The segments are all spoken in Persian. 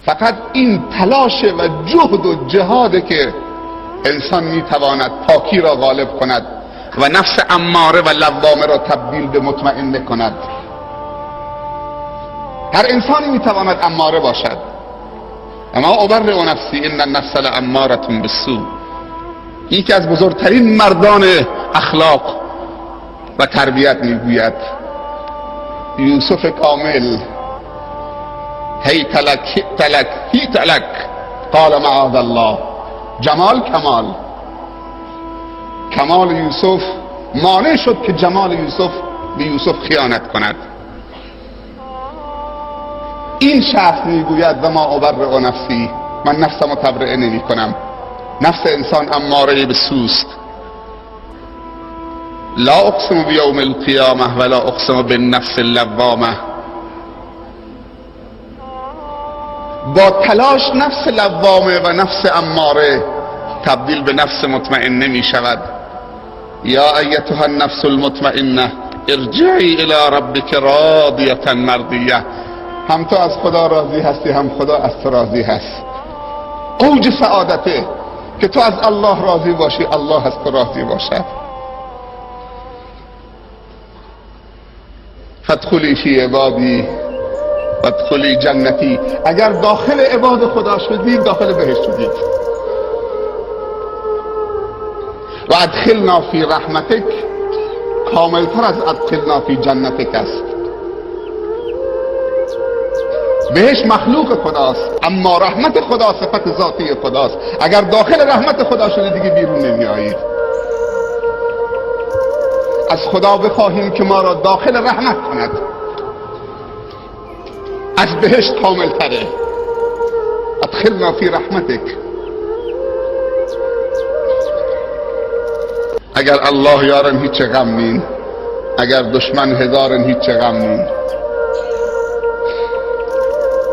فقط این تلاش و جهد و جهاده که انسان میتواند پاکی را غالب کند و نفس اماره و لوامه را تبدیل به مطمئنه کند. هر انسانی میتواند اماره باشد، اما ابرئ نفسی ان النفس لاماره بالسوء. یکی از بزرگترین مردان اخلاق و تربیت میگوید یوسف کامل هیت لک قال معاذ الله. جمال کمال یوسف مانع شد که جمال یوسف به یوسف خیانت کند. این شخص میگوید و ما ابرئ نفسی، من نفسم تبرئه نمی کنم. نفس انسان اماره به سوست. لا اقسم بیوم القیامه ولا اقسم بالنفس اللوامه. با تلاش نفس لوامه و نفس اماره تبدیل به نفس مطمئنه می شود. یا ایتها النفس المطمئنه ارجعی الی ربک راضیه مرضیه. هم تو از خدا راضی هستی، هم خدا از تو راضی هست. اوج سعادته که تو از الله راضی باشی، الله از تو راضی باشد. فادخلی فی عبادی وادخلی جنتی. اگر داخل عباد خدا شدید داخل بهشت شدید. و ادخلنا فی رحمتک کاملتر از ادخلنا فی جنتک است. بهشت مخلوق خداست، اما رحمت خدا صفت ذاتی خداست. اگر داخل رحمت خدا شده دیگه بیرون نمی آیید. از خدا بخواهیم که ما را داخل رحمت کند. از بهشت کامل تره. ادخلنا فی رحمتک. اگر الله یارن هیچ غم نین، اگر دشمن هزارن هیچ غم نین.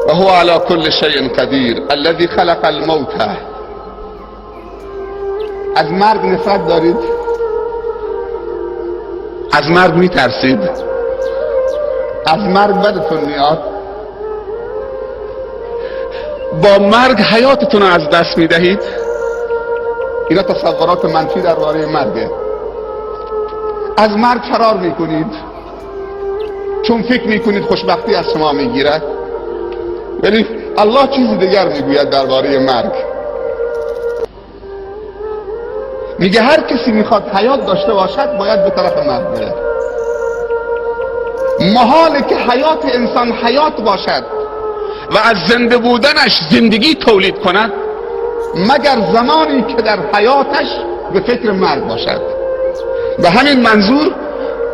و هو علی کل شیء قدیر الذی خلق الموت. از مرگ نفرت دارید؟ از مرگ میترسید؟ از مرگ بدتون میاد؟ با مرگ حیاتتون رو از دست میدهید؟ اینا تصورات منفی درباره مرگه. از مرگ فرار میکنید چون فکر میکنید خوشبختی از شما میگیرد، ولی الله چیزی دیگر میگوید درباره مرگ. میگه هر کسی میخواد حیات داشته باشد باید به طرف مرگ بره. محاله که حیات انسان حیات باشد و از زنده بودنش زندگی تولید کند مگر زمانی که در حیاتش به فکر مرگ باشد. به همین منظور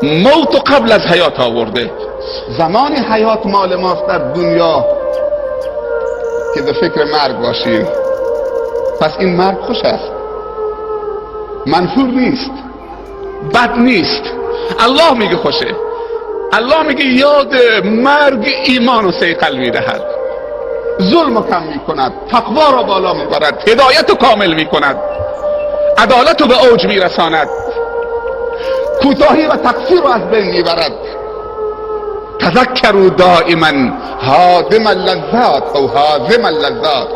موت قبل از حیات آورده. زمانی حیات مال ماست در دنیا که به فکر مرگ باشیم. پس این مرگ خوش است، منفور نیست، بد نیست. الله میگه خوشه. الله میگه یاد مرگ ایمان و صیقل میدهد، ظلم کم میکند، تقوا را بالا میبرد، هدایت رو کامل میکند، عدالت رو به اوج میرساند، کوتاهی و تقصیر رو از بین میبرد. تذکروا دائما هادم اللذات او هاضم اللذات.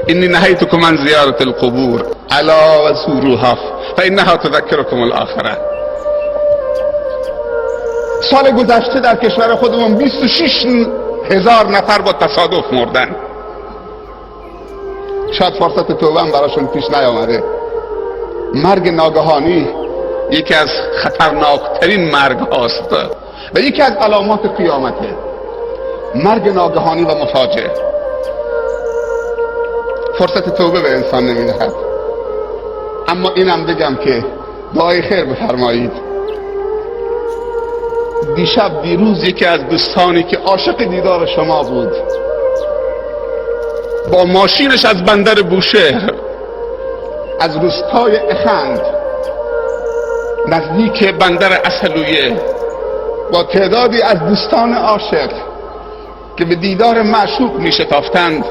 انی نهیتکم عن زیارت القبور الا و زوروها فانها تذکرکم الاخره. سال گذشته در کشور خودمون 26,000 نفر با تصادف مردن. شاید فرصت توبه هم براشون پیش نیامده. مرگ ناگهانی یکی از خطرناکترین مرگ هاست و یکی از علامات قیامته. مرگ ناگهانی و مفاجئ. فرصت توبه به انسان نمیدهد. اما اینم بگم که دعای خیر بفرمایید. دیروز یکی از دوستانی که عاشق دیدار شما بود با ماشینش از بندر بوشهر از روستای اخند نزدیک بندر اصلویه با تعدادی از دوستان عاشق که به دیدار معشوق می شتافتند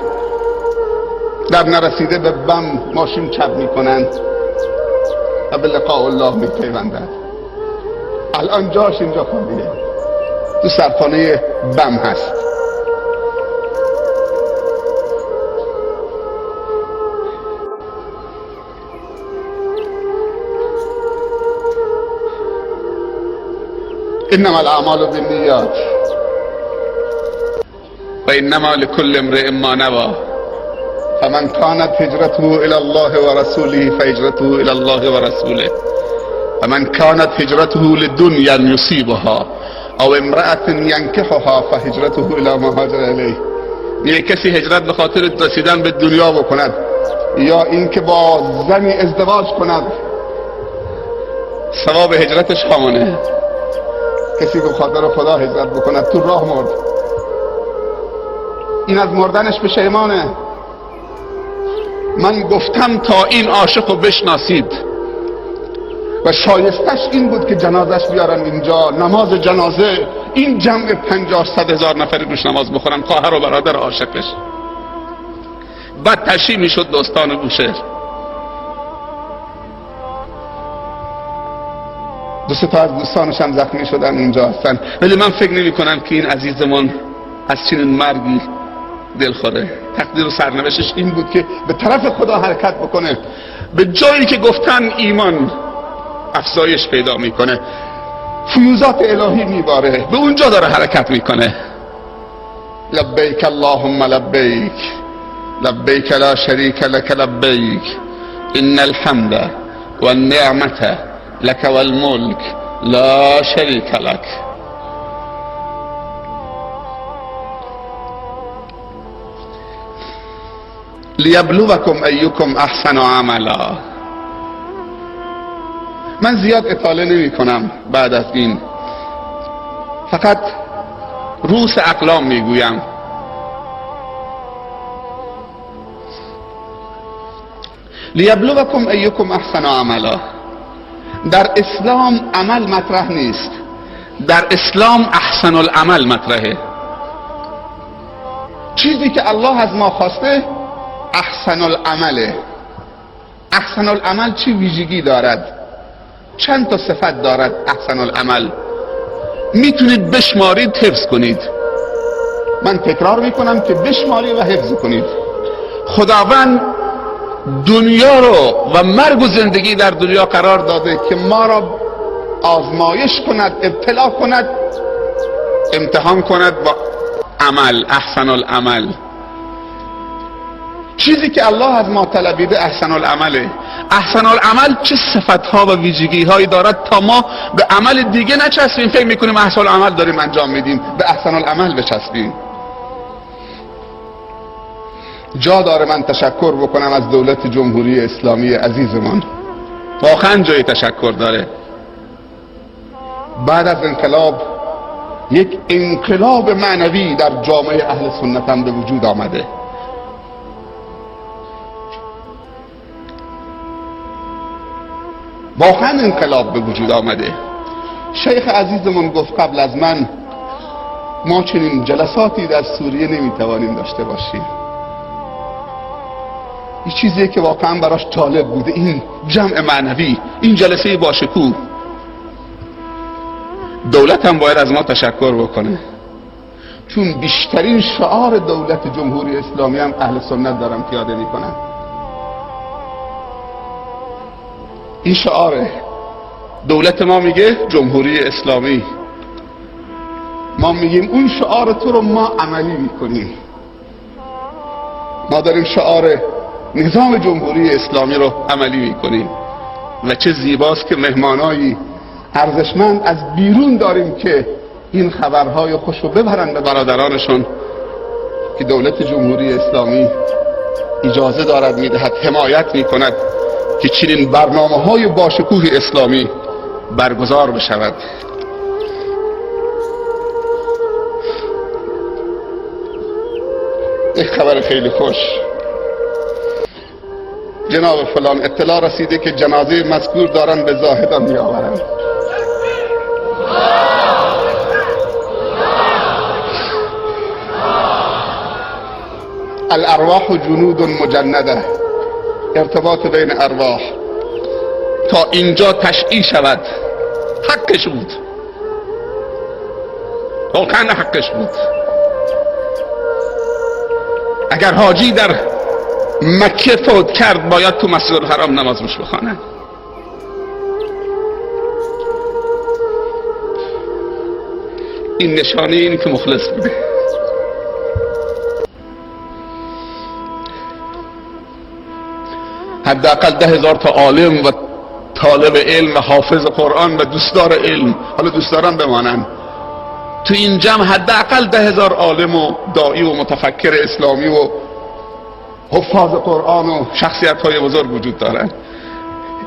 در نرسیده به بم ماشین چپ می کنند و به لقاء الله می پیوندند. الان جاش اینجا خالیه، تو سرخانه بم هست. انما الاعمال بالنیات و انما لكل امرئ ما نوى فمن كانت هجرته الى الله ورسوله فهجرته الى الله ورسوله ومن كانت هجرته للدنيا يصيبها او امرأة ينكحها فهجرته الى ما هاجر الیه. یه کسی هجرت به خاطر رسیدن به دنیا بکند یا اینکه با زنی ازدواج کند، ثواب هجرتش همانه. کسی که خاطر خدا هجرت بکند تو راه مرد، این از مردنش پشیمانه. من گفتم تا این عاشق رو بشناسید و شایستش این بود که جنازش بیارن اینجا، نماز جنازه این جمع 50-100 هزار نفری روش نماز بخورن، خواهر و برادر عاشقش. بعد تشییع میشد داستان بوشهر. دو سه تا از دوستانش هم زخمی شدن اینجا هستن، ولی من فکر نمی کنم که این عزیزمون از چنین مرگی دلخوره. تقدیر و سرنوشتش این بود که به طرف خدا حرکت بکنه، به جایی که گفتن ایمان افزایش پیدا میکنه، فیوزات الهی میباره، به اونجا داره حرکت میکنه. لبیک اللهم لبیک لبیک لا شریک لک لبیک ان الحمد والنعمة لك والملك لا شریک لک. لیبلوکم ایکم احسن عملا. من زیاد اطاله نمی کنم بعد از این، فقط رؤوس اقلام میگویم. لیبلوکم ایکم احسن عملا. در اسلام عمل مطرح نیست، در اسلام احسن العمل مطرحه. چیزی که الله از ما خواسته احسن العمله. احسن العمل چی ویژگی دارد؟ چند تا صفت دارد احسن العمل؟ میتونید بشمارید، حفظ کنید. من تکرار میکنم که بشمارید و حفظ کنید. خداوند دنیا رو و مرگ و زندگی در دنیا قرار داده که ما را آزمایش کند، ابتلا کند، امتحان کند با عمل، احسن العمل. چیزی که الله از ما طلبیده احسن العمله. احسن العمل چه صفتها و ویژگی هایی دارد تا ما به عمل دیگه نچسبیم، فکر میکنیم احسن العمل داریم انجام میدیم، به احسن العمل بچسبیم. جا داره من تشکر بکنم از دولت جمهوری اسلامی عزیزمان، واقعا جای تشکر داره. بعد از انقلاب یک انقلاب معنوی در جامعه اهل سنت هم به وجود آمده. واقعا انقلاب به وجود آمده. شیخ عزیزمون گفت قبل از من ما چنین جلساتی در سوریه نمیتوانیم داشته باشیم. این چیزیه که واقعا براش طالب بوده، این جمع معنوی، این جلسه باشکوه. دولت هم باید از ما تشکر بکنه، چون بیشترین شعار دولت جمهوری اسلامی هم اهل سنت دارن پیاده میکنن. این شعاره. دولت ما میگه جمهوری اسلامی، ما میگیم اون شعار تو رو ما عملی میکنیم. ما داریم شعار نظام جمهوری اسلامی رو عملی میکنیم و چه زیباست که مهمانایی ارزشمند از بیرون داریم که این خبرهای خوش رو ببرن به برادرانشون که دولت جمهوری اسلامی اجازه دارد، میدهد، حمایت میکند که چنین برنامه‌های باشکوه اسلامی برگزار بشود. یک خبر خیلی خوش، جناب فلان اطلاع رسیده که جنازه مذکور دارن به زاهدان میآورند. الارواح جنود مجنده، ارتباط بین ارواح تا اینجا تشییع شود حقش بود، واقعا حقش بود. اگر حاجی در مکه فوت کرد باید تو مسجد الحرام نماز روش بخوانند. این نشانه اینی که مخلص بوده. حداقل 10,000 تا عالم و طالب علم و حافظ قرآن و دوستدار علم، حالا دوستداران بمانن، تو این جمع حداقل 10,000 عالم و داعی و متفکر اسلامی و حفاظ قرآن و شخصیت های بزرگ وجود دارن.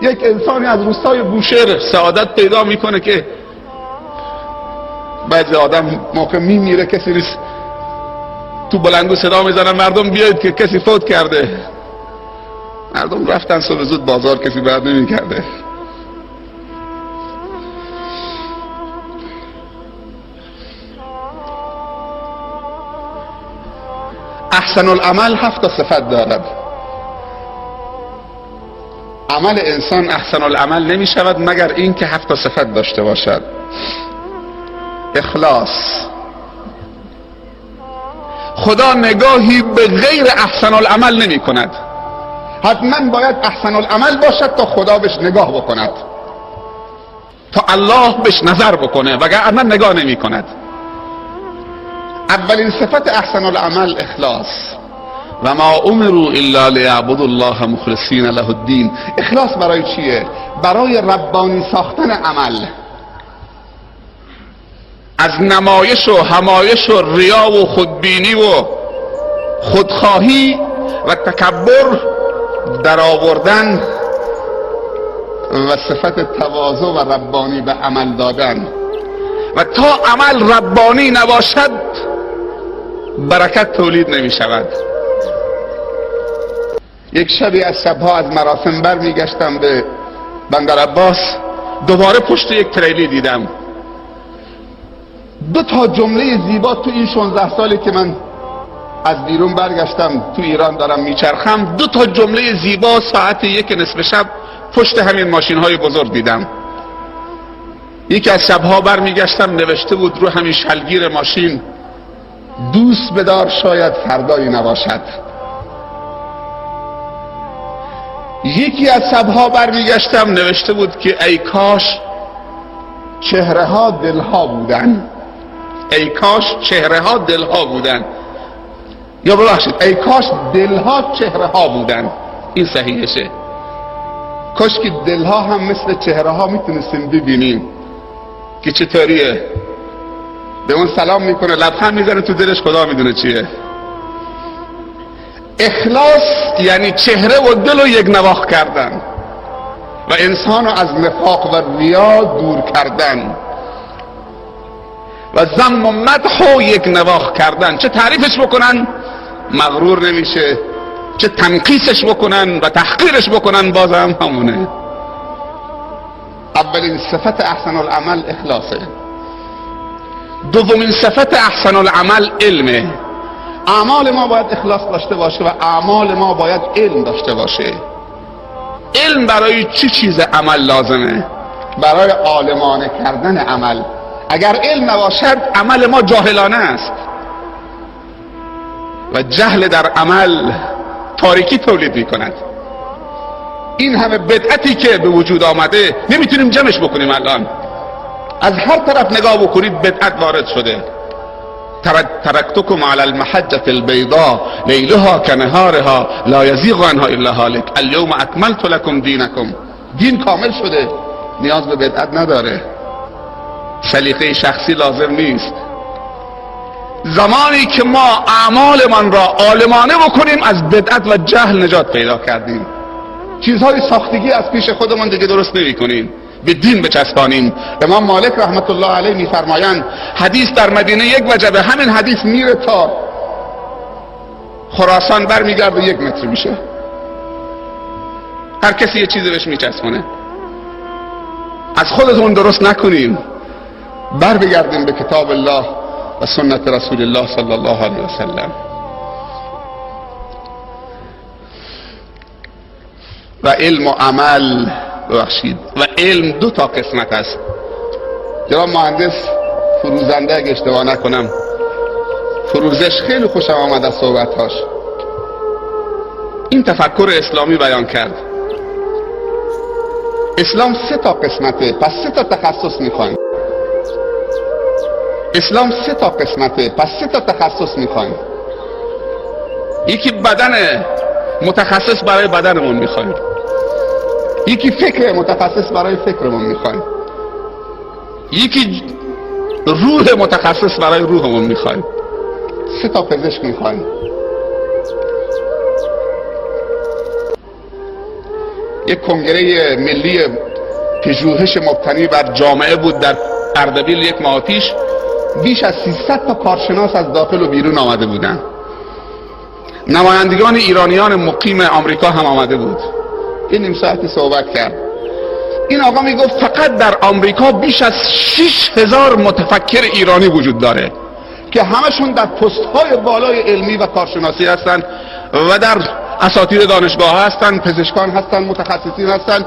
یک انسانی از روستای بوشهر سعادت پیدا میکنه که بعضی آدم موقع میمیره کسی نیست، تو بلندگو صدا میزنن مردم بیاید که کسی فوت کرده. مردم رفتن صبح زود بازار، کسی بعد نمیکرده. احسن العمل 7 صفت دارد. عمل انسان احسن العمل نمی شود مگر این که 7 صفت داشته باشد. اخلاص، خدا نگاهی به غیر احسن العمل نمی کند، حتما باید احسن العمل باشد تا خدا بهش نگاه بکند، تا الله بهش نظر بکنه، وگرنه نگاه نمی کند. اولین صفت احسن العمل اخلاص. و ما امروا الا لیعبدوا الله مخلصین له الدین. اخلاص برای چیه؟ برای ربانی ساختن عمل، از نمایش و همایش و ریا و خودبینی و خودخواهی و تکبر در آوردن و صفت تواضع و ربانی به عمل دادن. و تا عمل ربانی نباشد برکت تولید نمی شود. یک شبی از شبها از مراسم بر می گشتم به بندر عباس، دوباره پشت یک تریلی دیدم 2 تا جمله زیبا. تو این 16 سالی که من از بیرون برگشتم تو ایران دارم میچرخم، 2 تا جمله زیبا ساعت 1 نصف شب پشت همین ماشین های بزرگ دیدم. یکی از شبها بر میگشتم نوشته بود رو همین شلگیر ماشین: دوست بدار شاید فردایی نباشد. یکی از شبها بر میگشتم نوشته بود که ای کاش چهره ها دلها بودن. ای کاش چهره ها دلها بودن، یا ببخشید ای کاش دلها چهره ها بودن. این صحیحشه. کاش که دلها هم مثل چهره ها میتونستیم ببینیم که چطوریه. به اون سلام میکنه، لبخند میزنه، تو دلش خدا میدونه چیه. اخلاص یعنی چهره و دل رو یک نواخت کردن و انسان رو از نفاق و ریا دور کردن و ذم و مدح رو یک نواخت کردن. چه تعریفش بکنن مغرور نمیشه، چه تنقیصش بکنن و تحقیرش بکنن بازم همونه. اولین صفت احسن العمل اخلاصه. دومین صفت احسن العمل علمه. اعمال ما باید اخلاص داشته باشه و اعمال ما باید علم داشته باشه. علم برای چه چیز عمل لازمه؟ برای عالمانه کردن عمل. اگر علم نباشد عمل ما جاهلانه است و جهل در عمل تاریکی تولید می کند. این همه بدعتی که به وجود آمده نمیتونیم جمعش بکنیم. الان از هر طرف نگاه بکنید بدعت وارد شده. ترکتکم علی المحجة البیضاء لیلها کنهارها لا یزیغ عنها الا هالک الیوم اکملت لکم دینکم. دین کامل شده، نیاز به بدعت نداره، سلیقه شخصی لازم نیست. زمانی که ما اعمالمان را عالمانه بکنیم از بدعت و جهل نجات پیدا کردیم. چیزهای ساختگی از پیش خودمان دیگه درست نمی کنیم، به دین بچسبانیم. امام مالک رحمت الله علیه میفرمایند حدیث در مدینه یک وجبه، همین حدیث میره تا خراسان برمیگرده 1 متر میشه. هر کسی یه چیزی بهش میچسبونه. از خودمون درست نکنیم، بر بگردیم به کتاب الله و سنت رسول الله صلی الله علیه وسلم. و علم و عمل، ببخشید، و علم 2 تا قسمت است. جناب مهندس فروزنده اگه اشتباه نکنم، فروزش خیلی خوشم آمد از صحبتاش. این تفکر اسلامی بیان کرد. اسلام 3 تا قسمته، پس 3 تا تخصص میخوایم. اسلام 3 تا قسمته، پس 3 تا تخصص میخوایم. یکی بدن متخصص برای بدنمون میخوایم، یکی فکر متخصص برای فکرمون میخوایم، یکی روح متخصص برای روحمون میخوایم. 3 تا پزشک میخوایم. یک کنگره ملی پژوهش مبتنی بر جامعه بود در اردبیل یک ماه پیش. بیش از 300 تا کارشناس از داخل و بیرون آمده بودند. نمایندگان ایرانیان مقیم آمریکا هم آمده بود. این نیم ساعتی صحبت کرد. این آقا میگفت فقط در آمریکا بیش از 6000 متفکر ایرانی وجود داره که همشون در پست‌های بالای علمی و کارشناسی هستن و در اساتید دانشگاه هستن، پزشکان هستن، متخصصین هستن.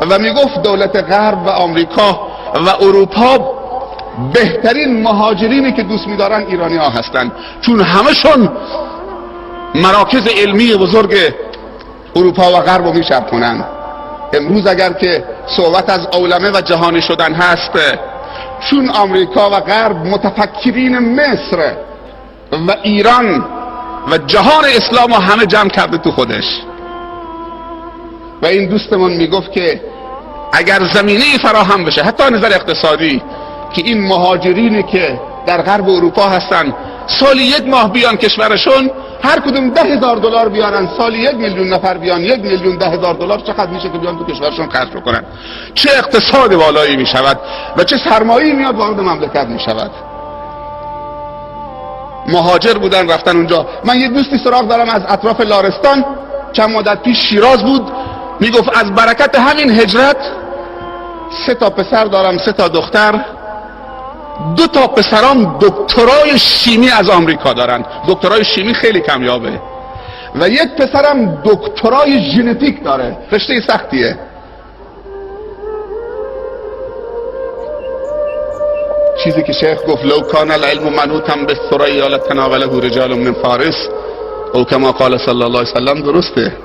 و میگفت دولت غرب و آمریکا و اروپا بهترین مهاجرینی که دوست می‌دارن ایرانی ها هستن، چون همشون مراکز علمی بزرگ اروپا و غرب رو میچرخونن. امروز اگر که صحبت از عولمه و جهانی شدن هست، چون آمریکا و غرب متفکرین مصر و ایران و جهان اسلام رو همه جمع کرده تو خودش. و این دوستمون میگفت که اگر زمینه فراهم بشه حتی نظر اقتصادی که این مهاجرینی که در غرب اروپا هستن سالی 1 ماه بیان کشورشون، هر کدوم $10,000 بیارن، سالی 1 میلیون نفر بیان، 1,010,000 دلار چقدر میشه که بیان تو کشورشون خرج کنن؟ چه اقتصاد بالایی میشود و چه سرمایه‌ای میاد وارد مملکت میشود. مهاجر بودن رفتن اونجا. من یه دوستی سراغ دارم از اطراف لارستان، چند مدت پیش شیراز بود، میگفت از برکت همین هجرت 3 تا پسر دارم 3 تا دختر. 2 تا پسرام دکترای شیمی از آمریکا دارن. دکترای شیمی خیلی کمیابه. و یک پسرم دکترای ژنتیک داره. رشته سختیه. چیزی که شیخ گفت لو کان العلم منوطا بالثریا لتناوله رجال من فارس او کما قال صلی الله علیه وسلم درسته.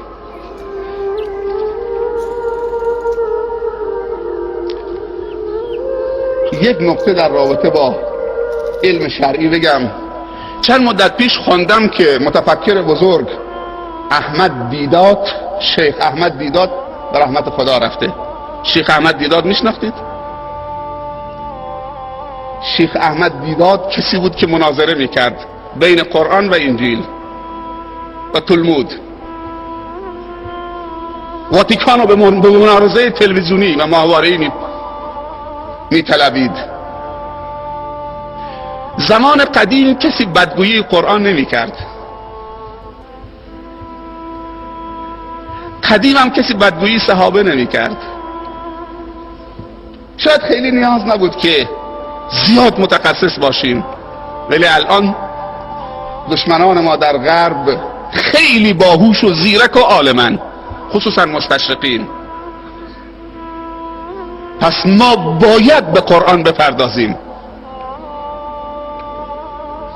یک نکته در رابطه با علم شرعی بگم. چند مدت پیش خواندم که متفکر بزرگ احمد دیدات، شیخ احمد دیدات به رحمت خدا رفته. شیخ احمد دیدات میشناختید؟ شیخ احمد دیدات کسی بود که مناظره میکرد بین قرآن و انجیل و تلمود. واتیکانو به مناظره تلویزیونی و ماهواره‌ای میطلبید. زمان قدیم کسی بدگویی قرآن نمی کرد. قدیم هم کسی بدگویی صحابه نمی کرد. شاید خیلی نیاز نبود که زیاد متخصص باشیم، ولی الان دشمنان ما در غرب خیلی باهوش و زیرک و عالمن، خصوصا مستشرقین. پس ما باید به قرآن بپردازیم،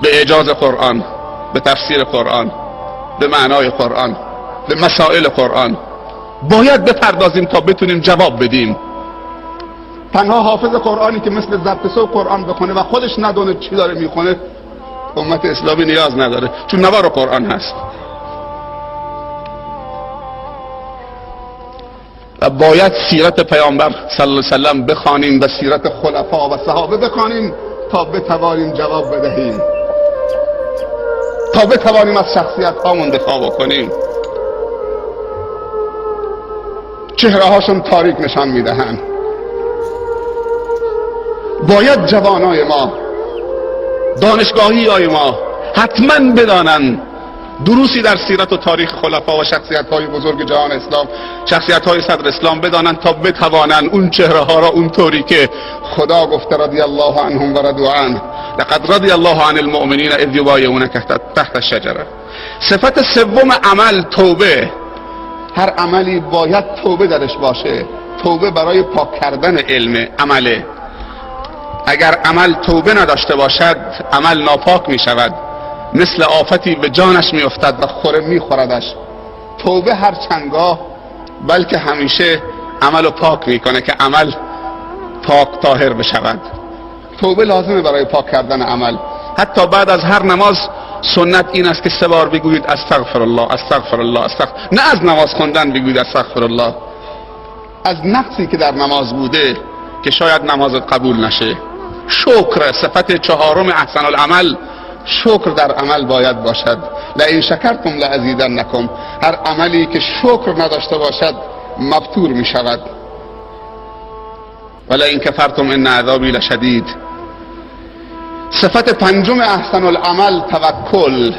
به اعجاز قرآن، به تفسیر قرآن، به معنای قرآن، به مسائل قرآن باید بپردازیم تا بتونیم جواب بدیم. تنها حافظ قرآنی که مثل ضبط صوت قرآن بخونه و خودش ندونه چی داره میخونه، امت اسلامی نیاز نداره، چون نوار قرآن هست. و باید سیرت پیامبر صلی الله علیه وسلم بخوانیم و سیرت خلفا و صحابه بخوانیم تا بتوانیم جواب بدهیم، تا بتوانیم از شخصیت هامون دفاع بکنیم. چهره هاشون تاریک نشان میدهند. باید جوانای ما، دانشگاهی های ما حتما بدانند دروسی در سیرت و تاریخ خلفا و شخصیت های بزرگ جهان اسلام، شخصیت های صدر اسلام بدانند تا بتوانند اون چهره ها را اونطوری که خدا گفته رضی الله عنهم و رضوا عنه لقد رضی الله عن المؤمنین اذ یبایعونک تحت الشجره. صفت سوم عمل توبه. هر عملی باید توبه درش باشه. توبه برای پاک کردن علم عمله. اگر عمل توبه نداشته باشد عمل ناپاک می شود، مثل آفتی به جانش می افتد و خوره می خوردش. توبه هر چندگاه بلکه همیشه عمل رو پاک می کنه که عمل پاک طاهر بشود. توبه لازمه برای پاک کردن عمل. حتی بعد از هر نماز سنت این است که 3 بار بگویید استغفر الله استغفر الله استغفر، نه از نماز خوندن بگویید استغفر الله، از نقصی که در نماز بوده که شاید نمازت قبول نشه. شکر، صفت 4 احسن العمل، شکر در عمل باید باشد. لئن شکرتم لازیدنکم، هر عملی که شکر نداشته باشد مبتور می شود. ولئن کفرتم ان عذابی لشدید. صفت 5 احسن العمل توکل.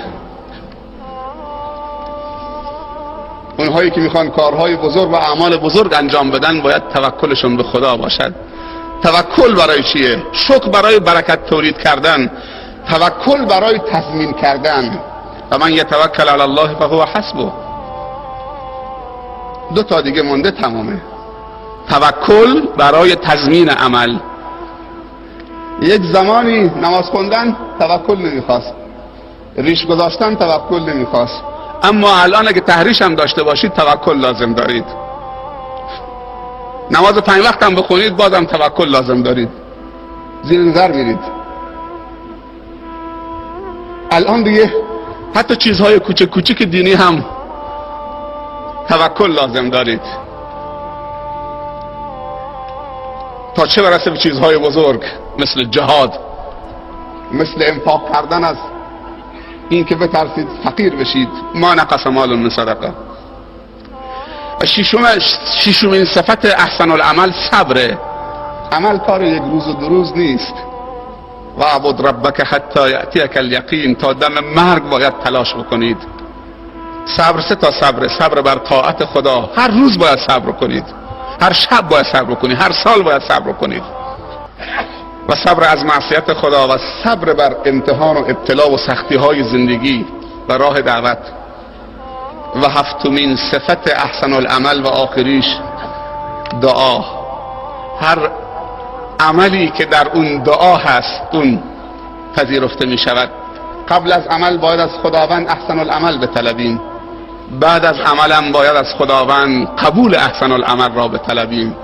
اونهایی که میخوان کارهای بزرگ و اعمال بزرگ انجام بدن باید توکلشون به خدا باشد. توکل برای چیه؟ شکر برای برکت تولید کردن، توکل برای تضمین کردن. و من یتوکل علی الله فهو حسبه. 2 تا دیگه مونده تمامه. توکل برای تضمین عمل. یک زمانی نماز خوندن توکل نمیخواست، ریش گذاشتن توکل نمیخواست، اما الان اگه تحریش هم داشته باشید توکل لازم دارید. نماز 5 وقت هم بخونید بازم توکل لازم دارید، زیر نظر میرید. الان دیگه حتی چیزهای کوچک کوچک دینی هم توکل لازم دارید، تا چه برسه به چیزهای بزرگ مثل جهاد، مثل انفاق کردن از این که بترسید فقیر بشید. ما نقص مال من صدقه. و ششمین صفت احسن العمل صبره. عمل کار 1 روز و 2 روز نیست. و عبد ربک حتی یأتیک الیقین، تا دم مرگ باید تلاش بکنید. صبر 3 تا صبره. صبر بر طاعت خدا، هر روز باید صبر کنید، هر شب باید صبر کنید، هر سال باید صبر کنید. و صبر از معصیت خدا، و صبر بر امتحان و ابتلا و سختی های زندگی و راه دعوت. و 7مین صفت احسن العمل و آخریش دعا. هر عملی که در اون دعا هست اون پذیرفته می شود. قبل از عمل باید از خداوند احسن العمل بطلبیم، بعد از عملم باید از خداوند قبول احسن العمل را بطلبیم.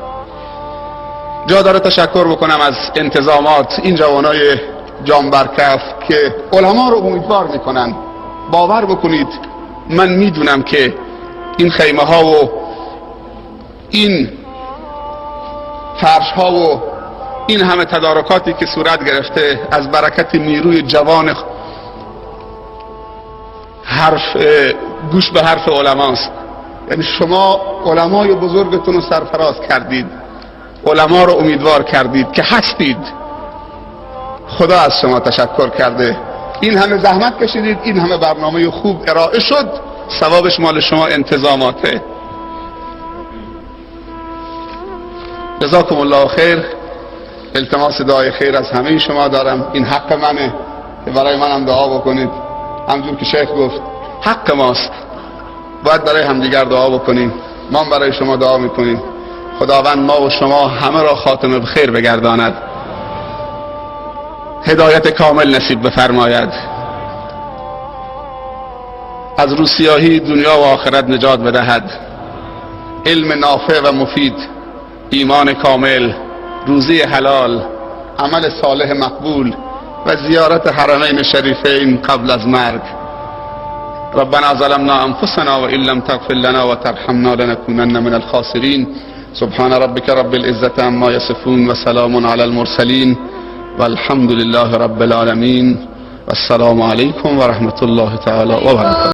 جا داره تشکر بکنم از انتظامات این جوانای جانبرکف که علما رو امیدوار میکنن. باور بکنید من میدونم که این خیمه ها و این فرش ها و این همه تدارکاتی که صورت گرفته از برکت نیروی جوان گوش به حرف علماست. یعنی شما علمای بزرگتون رو سرفراز کردید، علما رو امیدوار کردید که هستید. خدا از شما تشکر کرده. این همه زحمت کشیدید، این همه برنامه خوب ارائه شد، ثوابش مال شما انتظاماته. جزاکم الله خیر. التماس دعای خیر از همه شما دارم. این حق منه که برای منم دعا بکنید. همجور که شیخ گفت حق ماست، باید برای همدیگر دعا بکنیم. ما برای شما دعا میکنیم. خداوند ما و شما همه را خاتمه بخیر بگرداند، هدایت کامل نصیب بفرماید، از روسیاهی دنیا و آخرت نجات بدهد، علم نافع و مفید، ایمان کامل، روزی حلال، عمل صالح مقبول و زیارت حرمین شریفین قبل از مرگ. ربنا ظلمنا انفسنا وان لم تغفر لنا وترحمنا لنكونن من الخاسرين. سبحان ربك رب العزة عما يصفون وسلام على المرسلين والحمد لله رب العالمين. والسلام عليكم ورحمة الله تعالى وبركاته.